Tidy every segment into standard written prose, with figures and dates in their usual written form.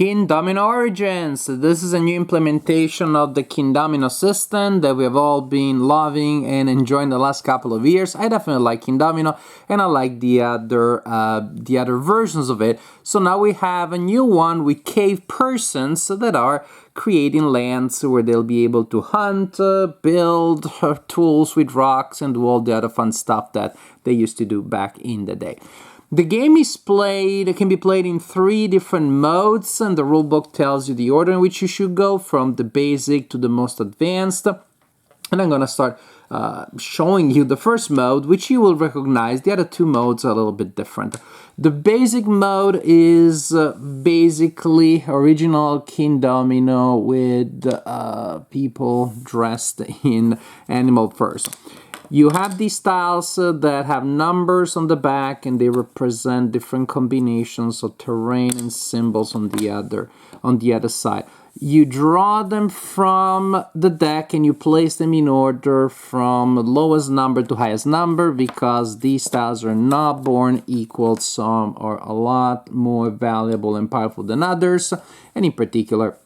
Kingdomino Origins. This is a new implementation of the Kingdomino system that we have all been loving and enjoying the last couple of years. I definitely like Kingdomino, and I like the other versions of it. So now we have a new one with cave persons that are creating lands where they'll be able to hunt, build tools with rocks, and do all the other fun stuff that they used to do back in the day. The game can be played in 3 different modes, and the rulebook tells you the order in which you should go, from the basic to the most advanced. And I'm going to start showing you the first mode, which you will recognize. The other 2 modes are a little bit different. The basic mode is basically original Kingdomino with people dressed in animal furs. You have these tiles that have numbers on the back, and they represent different combinations of terrain and symbols on the other side. You draw them from the deck and you place them in order from lowest number to highest number, because these tiles are not born equal. Some are a lot more valuable and powerful than others, and in particular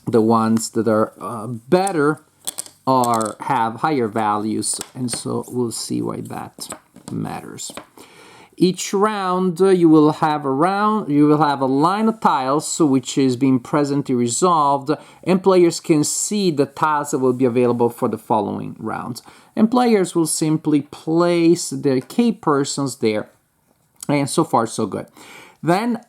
the ones that are better have higher values, and so we'll see why that matters. Each round you will have a line of tiles which is being presently resolved, and players can see the tiles that will be available for the following rounds. And players will simply place their cave persons there, and so far so good. Then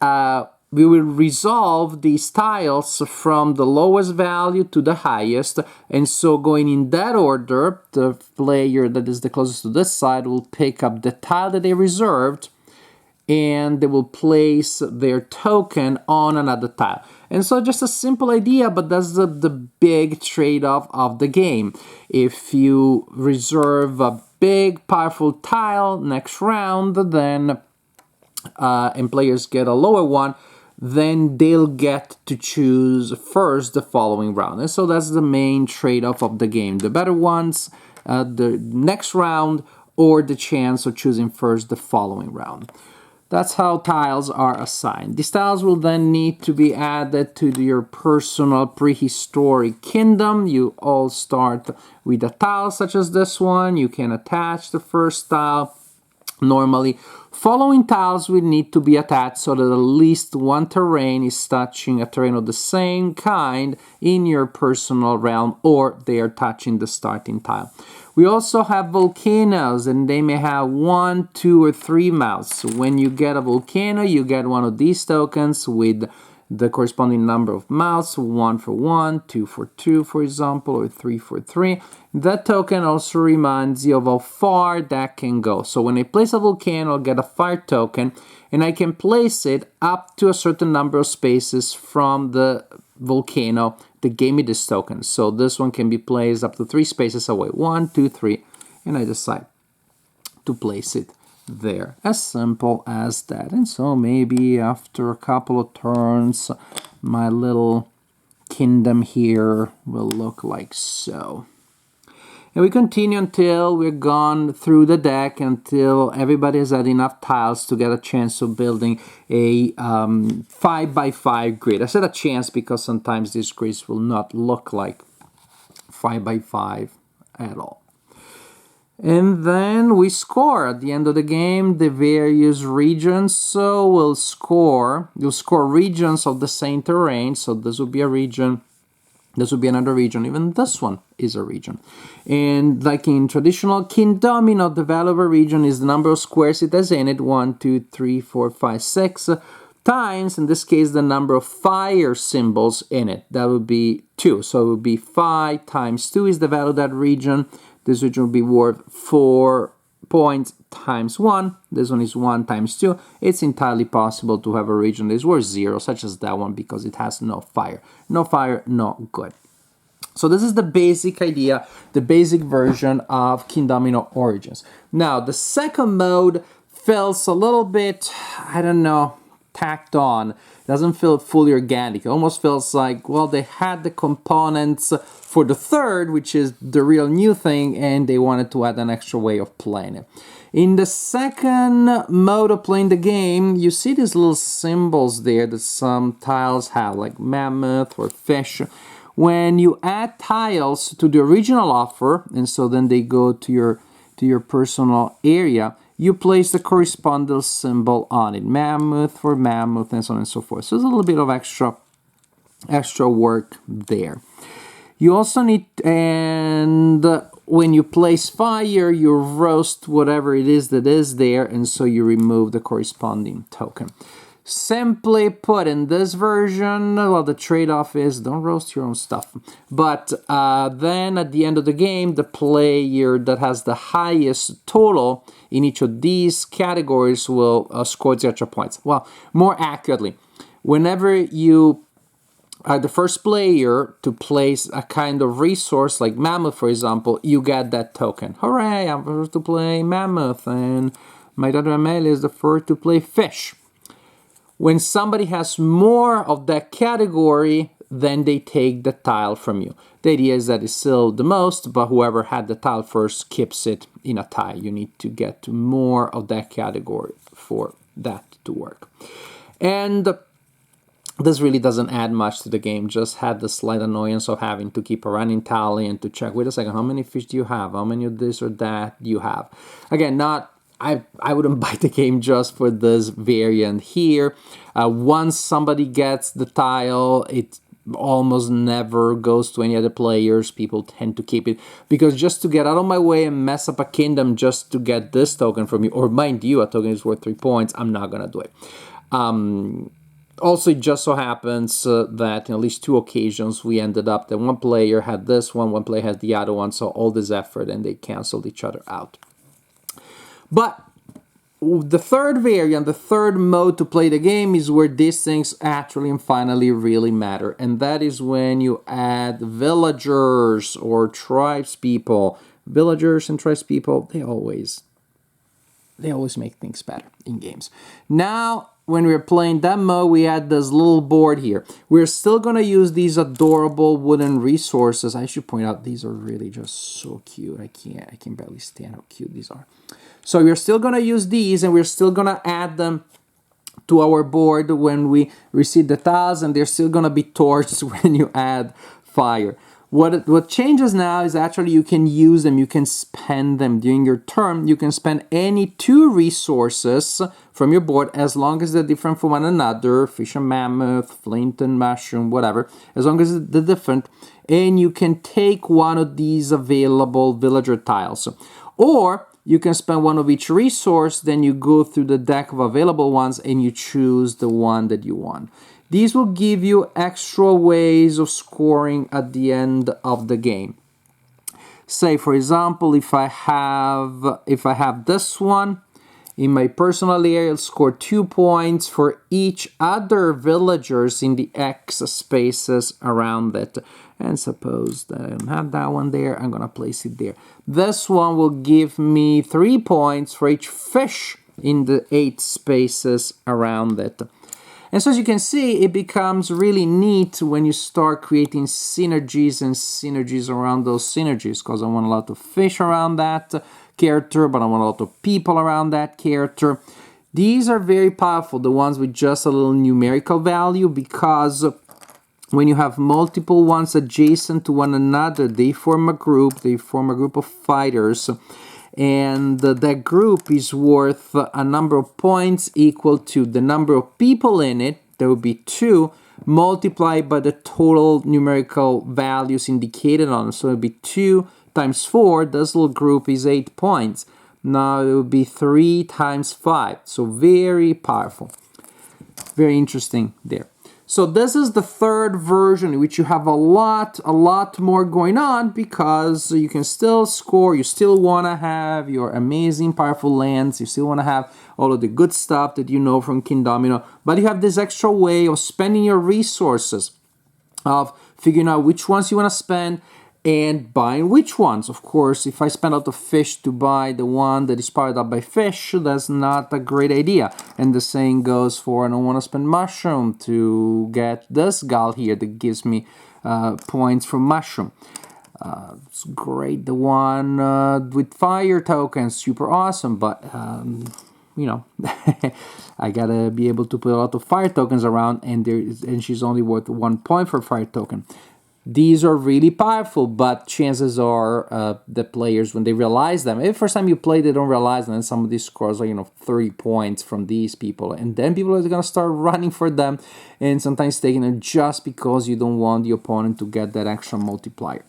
we will resolve these tiles from the lowest value to the highest, and so going in that order, the player that is the closest to this side will pick up the tile that they reserved, and they will place their token on another tile. And so just a simple idea, but that's the big trade-off of the game. If you reserve a big powerful tile next round, then and players get a lower one, then they'll get to choose first the following round. And so that's the main trade-off of the game. The better ones, the next round, or the chance of choosing first the following round. That's how tiles are assigned. These tiles will then need to be added to your personal prehistoric kingdom. You all start with a tile such as this one. You can attach the first tile. Normally, following tiles will need to be attached so that at least one terrain is touching a terrain of the same kind in your personal realm, or they are touching the starting tile. We also have volcanoes, and they may have 1, 2, or 3 mouths. So when you get a volcano, you get one of these tokens with the corresponding number of mouths, 1 for 1, 2 for 2, for example, or 3 for 3. That token also reminds you of how far that can go. So when I place a volcano, I'll get a fire token, and I can place it up to a certain number of spaces from the volcano that gave me this token. So this one can be placed up to 3 spaces away, 1, 2, 3, and I decide to place it there. As simple as that. And so maybe after a couple of turns, my little kingdom here will look like so. And we continue until we're gone through the deck, until everybody has had enough tiles to get a chance of building a 5x5 grid. I said a chance because sometimes these grids will not look like 5x5 at all. And then we score at the end of the game the various regions. So you'll score regions of the same terrain. So this will be a region, this will be another region, even this one is a region. And like in traditional Kingdomino, the value of a region is the number of squares it has in it, 1, 2, 3, 4, 5, 6, times, in this case, the number of fire symbols in it. That would be 2. So it would be 5 times 2 is the value of that region. This region will be worth 4 points times 1. This one is 1 times 2. It's entirely possible to have a region that is worth 0, such as that one, because it has no fire. No fire, no good. So this is the basic idea, the basic version of Kingdomino Origins. Now, the second mode feels a little bit, I don't know, tacked on. It doesn't feel fully organic. It almost feels like, well, they had the components for the third, which is the real new thing, and they wanted to add an extra way of playing it. In the second mode of playing the game, you see these little symbols there that some tiles have, like mammoth or fish. When you add tiles to the original offer, and so then they go to your personal area, you place the corresponding symbol on it, mammoth for mammoth, and so on and so forth. So there's a little bit of extra work there. You also need, and when you place fire, you roast whatever it is that is there, and so you remove the corresponding token. Simply put, in this version, well, the trade-off is don't roast your own stuff. But then at the end of the game, the player that has the highest total in each of these categories will score the extra points. Well, more accurately, whenever you are the first player to place a kind of resource, like mammoth, for example, you get that token. Hooray, I'm first to play mammoth, and my daughter Amelia is the first to play fish. When somebody has more of that category, then they take the tile from you. The idea is that it's still the most, but whoever had the tile first keeps it in a tie. You need to get more of that category for that to work. And this really doesn't add much to the game, just had the slight annoyance of having to keep a running tally and to check, wait a second, how many fish do you have? How many of this or that do you have? Again, I wouldn't buy the game just for this variant here. Once somebody gets the tile, it almost never goes to any other players. People tend to keep it, because just to get out of my way and mess up a kingdom just to get this token from you, or mind you, a token is worth 3 points, I'm not gonna do it. Also, it just so happens that in at least 2 occasions we ended up that one player had this one player had the other one, so all this effort and they canceled each other out. But the third variant, the third mode to play the game is where these things actually and finally really matter. And that is when you add villagers or tribespeople. Villagers and tribespeople, they always make things better in games. Now, when we're playing that mode, we add this little board here. We're still going to use these adorable wooden resources. I should point out, these are really just so cute. I can barely stand how cute these are. So we're still going to use these, and we're still going to add them to our board when we receive the tiles, and they're still going to be torched when you add fire. What changes now is actually you can use them, you can spend them during your turn. You can spend any 2 resources from your board as long as they're different from one another, fish and mammoth, flint and mushroom, whatever, as long as they're different, and you can take one of these available villager tiles. Or you can spend one of each resource, then you go through the deck of available ones and you choose the one that you want. These will give you extra ways of scoring at the end of the game. Say, for example, if I have this one in my personal area, I'll score 2 points for each other villagers in the X spaces around it. And suppose that I don't have that one there, I'm gonna place it there. This one will give me 3 points for each fish in the 8 spaces around it. And so as you can see, it becomes really neat when you start creating synergies and synergies around those synergies, because I want a lot of fish around that character, but I want a lot of people around that character. These are very powerful, the ones with just a little numerical value, because when you have multiple ones adjacent to one another, they form a group of fighters. And that group is worth a number of points equal to the number of people in it, there will be 2, multiplied by the total numerical values indicated on it. So it will be 2 times 4, this little group is 8 points. Now it will be 3 times 5, so very powerful. Very interesting there. So this is the third version in which you have a lot more going on, because you can still score, you still want to have your amazing powerful lands, you still want to have all of the good stuff that you know from Kingdomino, but you have this extra way of spending your resources, of figuring out which ones you want to spend and buying which ones. Of course, if I spend out the fish to buy the one that is powered up by fish, that's not a great idea. And the same goes for, I don't want to spend mushroom to get this gull here that gives me points from mushroom. It's great. The one with fire tokens, super awesome, but you know, I gotta be able to put a lot of fire tokens around, and she's only worth 1 point for fire token. These are really powerful, but chances are the players, when they realize them, if first time you play, they don't realize them, and some of these scores are 30 points from these people, and then people are gonna start running for them, and sometimes taking it just because you don't want the opponent to get that extra multiplier.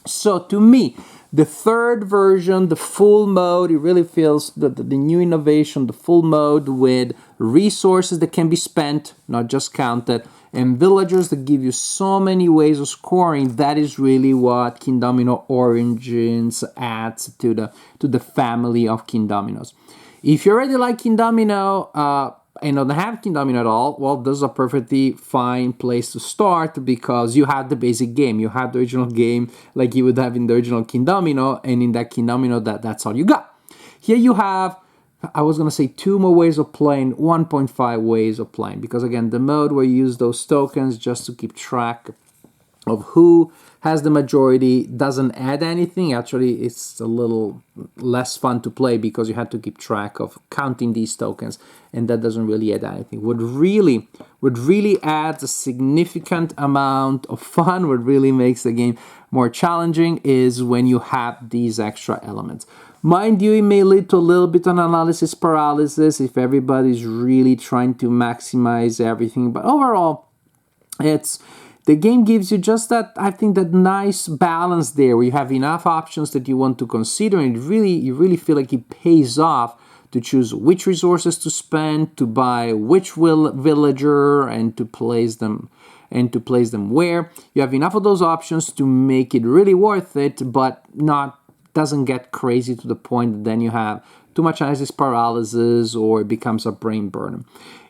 So to me, the third version, the full mode, it really feels the new innovation, the full mode with resources that can be spent, not just counted, and villagers that give you so many ways of scoring. That is really what Kingdomino Origins adds to the family of Kingdominos. If you already like Kingdomino, and don't have Kingdomino at all, well, this is a perfectly fine place to start because you have the basic game. You have the original game like you would have in the original Kingdomino, and in that Kingdomino, that's all you got. Here you have, I was going to say 2 more ways of playing, 1.5 ways of playing, because again, the mode where you use those tokens just to keep track of who has the majority doesn't add anything. Actually, it's a little less fun to play because you have to keep track of counting these tokens, and that doesn't really add anything. What really adds a significant amount of fun, what really makes the game more challenging, is when you have these extra elements. Mind you, it may lead to a little bit of analysis paralysis if everybody's really trying to maximize everything, but overall, the game gives you just that, I think, that nice balance there where you have enough options that you want to consider, and you really feel like it pays off to choose which resources to spend, to buy which villager, and to place them where. You have enough of those options to make it really worth it, but doesn't get crazy to the point that then you have too much analysis paralysis or it becomes a brain burner.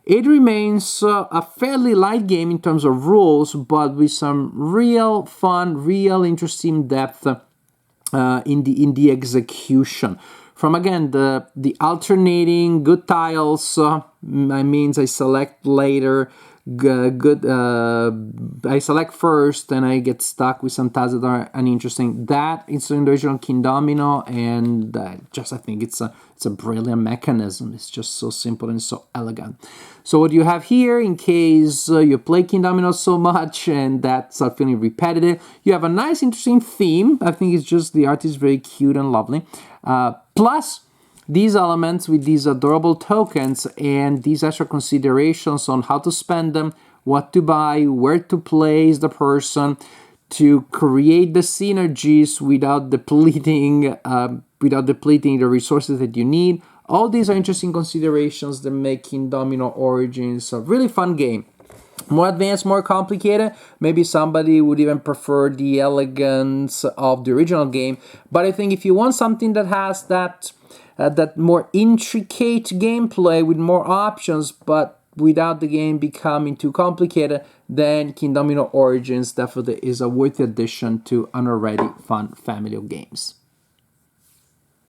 It remains a fairly light game in terms of rules, but with some real fun, real interesting depth in the execution. From again the alternating good tiles, means I select later. I select first and I get stuck with some tiles that are uninteresting. That is in the original Kingdomino, and I think it's a brilliant mechanism. It's just so simple and so elegant. So what you have here, in case you play Kingdomino so much and that's feeling repetitive, you have a nice interesting theme. I think it's just the art is very cute and lovely. Plus these elements with these adorable tokens and these extra considerations on how to spend them, what to buy, where to place the person, to create the synergies without depleting the resources that you need. All these are interesting considerations that make Kingdomino Origins a really fun game. More advanced, more complicated. Maybe somebody would even prefer the elegance of the original game. But I think if you want something that has that more intricate gameplay with more options, but without the game becoming too complicated, then Kingdomino Origins definitely is a worthy addition to an already fun family of games.